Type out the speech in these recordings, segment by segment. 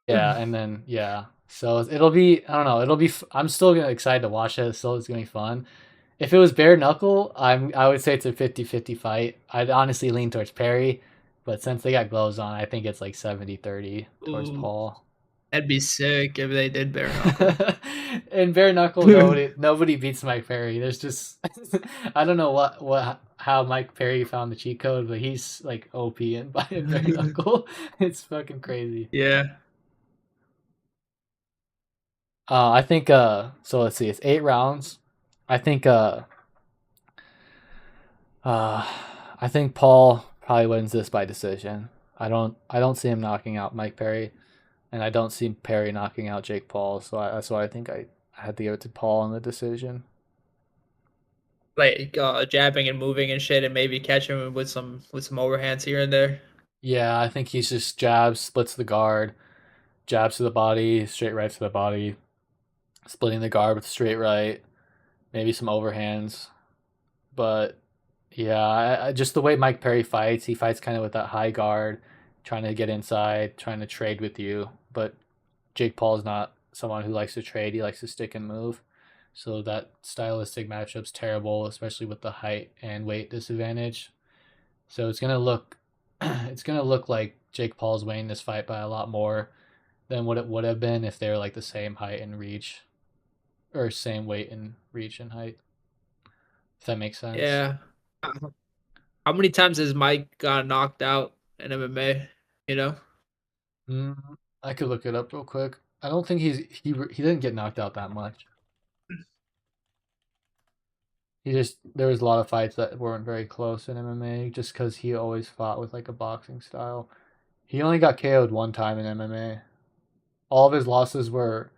Yeah, and then yeah. So it'll be I don't know, it'll be I'm still gonna excited to watch it. Still it's gonna be fun. If it was bare knuckle, I would say it's a 50-50 fight. I'd honestly lean towards Perry, but since they got gloves on, I think it's like 70-30 towards Ooh, Paul. that'd be sick if they did bare knuckle. In bare knuckle, nobody beats Mike Perry. There's just I don't know what how Mike Perry found the cheat code, but he's like OP in bare knuckle. It's fucking crazy. Yeah. I think so let's see, it's 8 rounds. I think uh I think Paul probably wins this by decision. I don't see him knocking out Mike Perry, and I don't see Perry knocking out Jake Paul, so that's why I think I had to give it to Paul in the decision. Like jabbing and moving and shit, and maybe catch him with some overhands here and there. Yeah, I think he's just jabs, splits the guard, jabs to the body, straight right to the body, splitting the guard with straight right, maybe some overhands. But yeah, just the way Mike Perry fights, he fights kind of with that high guard, trying to get inside, trying to trade with you. But Jake Paul's not someone who likes to trade. He likes to stick and move. So that stylistic matchup's terrible, especially with the height and weight disadvantage. So it's gonna look like Jake Paul's winning this fight by a lot more than what it would have been if they were like the same height and reach, or same weight and reach and height. If that makes sense. Yeah. How many times has Mike got knocked out in MMA? You know? I could look it up real quick. I don't think he didn't get knocked out that much. He just there was a lot of fights that weren't very close in MMA just because he always fought with like a boxing style. He only got KO'd one time in MMA. All of his losses were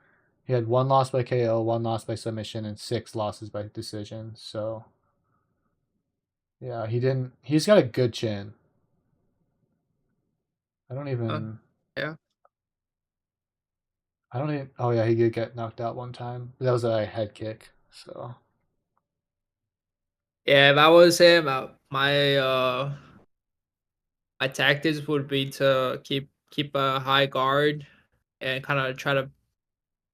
he had one loss by KO, one loss by submission, and six losses by decision. So yeah, he didn't. He's got a good chin. I don't Uh, even. yeah. I don't even. Oh yeah, he did get knocked out one time. That was a head kick. So Yeah, if I was him, my tactics would be to keep a high guard and kind of try to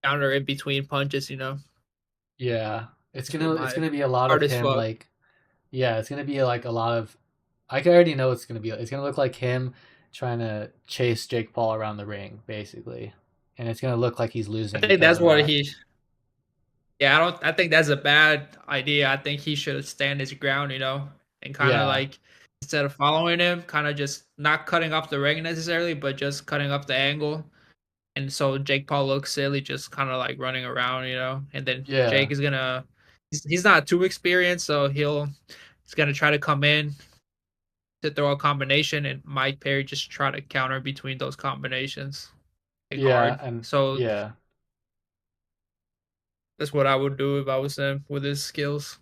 counter in between punches. You know, yeah, that's what it's my gonna be a lot of hardest him fuck. like yeah, it's gonna be like a lot of. I can already know it's gonna be. It's gonna look like him trying to chase Jake Paul around the ring, basically, and it's gonna look like he's I losing think because that's of what that. he. Yeah, I don't. I think that's a bad idea. I think he should stand his ground. You know, and kind of Yeah, like instead of following him, kind of just not cutting off the ring necessarily, but just cutting up the angle. And so Jake Paul looks silly, just kind of like running around, you know. And then yeah, Jake is gonna. He's not too experienced, so he's gonna try to come in to throw a combination, and Mike Perry just try to counter between those combinations and yeah, guard. and So yeah. that's what I would do if I was him with his skills.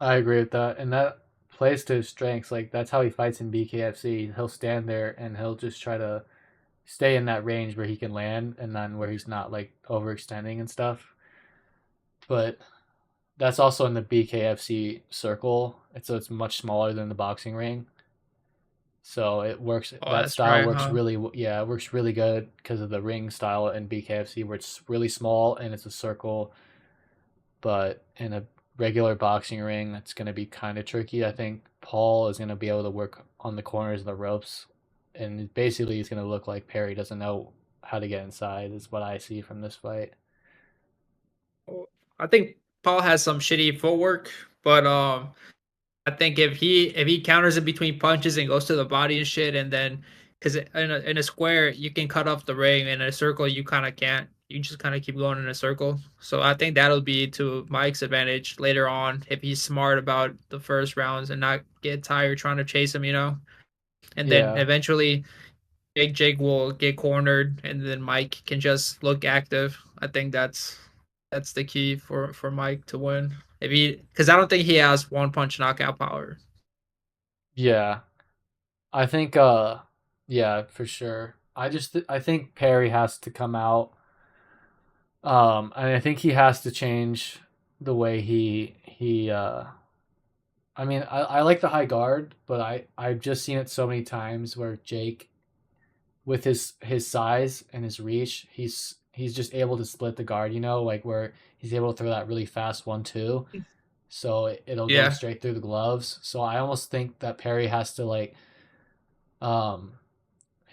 I agree with that, and that plays to his strengths. Like that's how he fights in BKFC. He'll stand there and he'll just try to stay in that range where he can land, and then where he's not like overextending and stuff. But that's also in the BKFC circle, and so it's much smaller than the boxing ring. So it works. Oh, That that's style right, works huh? really. Yeah, it works really good because of the ring style in BKFC, where it's really small and it's a circle. But in a regular boxing ring, it's going to be kind of tricky. I think Paul is going to be able to work on the corners of the ropes, and basically, he's going to look like Perry doesn't know how to get inside. Is what I see from this fight. Oh, I think Paul has some shitty footwork, but I think if he counters in between punches and goes to the body and shit, and then because in a square you can cut off the ring, in a circle you kind of can't. You just kind of keep going in a circle. So I think that'll be to Mike's advantage later on if he's smart about the first rounds and not get tired trying to chase him, you know. And then Yeah, eventually Big Jake will get cornered, and then Mike can just look active. I think that's the key for Mike to win. If he, because I don't think he has one punch knockout power. yeah. I think. Yeah, for sure. I think Perry has to come out. And I think he has to change the way he. I mean, I like the high guard, but I've just seen it so many times where Jake with his size and his reach, he's just able to split the guard, like where he's able to throw that really fast 1-2, so it'll go Yeah. straight through the gloves. So I almost think that Perry has to like um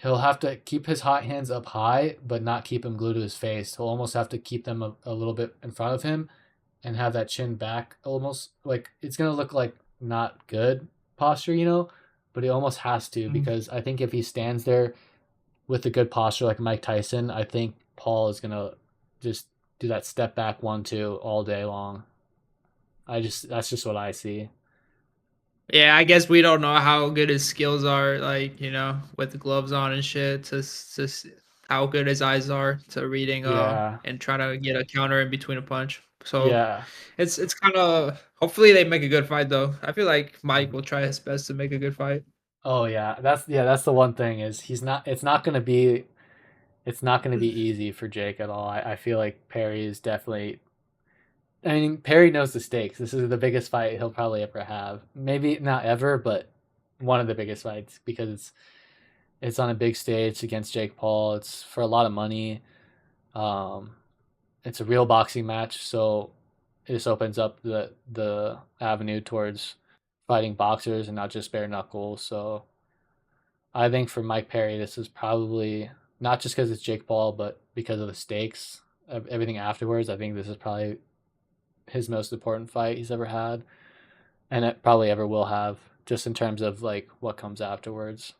he'll have to keep his hot hands up high, but not keep him glued to his face. He'll almost have to keep them a little bit in front of him and have that chin back, almost like it's gonna look like not good posture, but he almost has to, Mm. because I think if he stands there with a good posture like Mike Tyson, I think Paul is gonna just do that step back 1-2 all day long. That's just what I see. Yeah, I guess we don't know how good his skills are, like, with the gloves on and shit, how good his eyes are to reading Yeah, and trying to get a counter in between a punch. So yeah. it's kind of hopefully they make a good fight though. I feel like Mike Mhm. will try his best to make a good fight. Oh yeah, that's the one thing is he's not. It's not gonna be easy for Jake at all. I feel like Perry is definitely. I mean, Perry knows the stakes. This is the biggest fight he'll probably ever have. Maybe not ever, but one of the biggest fights, because it's on a big stage against Jake Paul. It's for a lot of money. Um, it's a real boxing match, so this opens up the avenue towards fighting boxers and not just bare knuckles. So I think for Mike Perry, this is probably not just because it's Jake Paul, but because of the stakes of everything afterwards. I think this is probably his most important fight he's ever had, and it probably ever will have, just in terms of like what comes afterwards.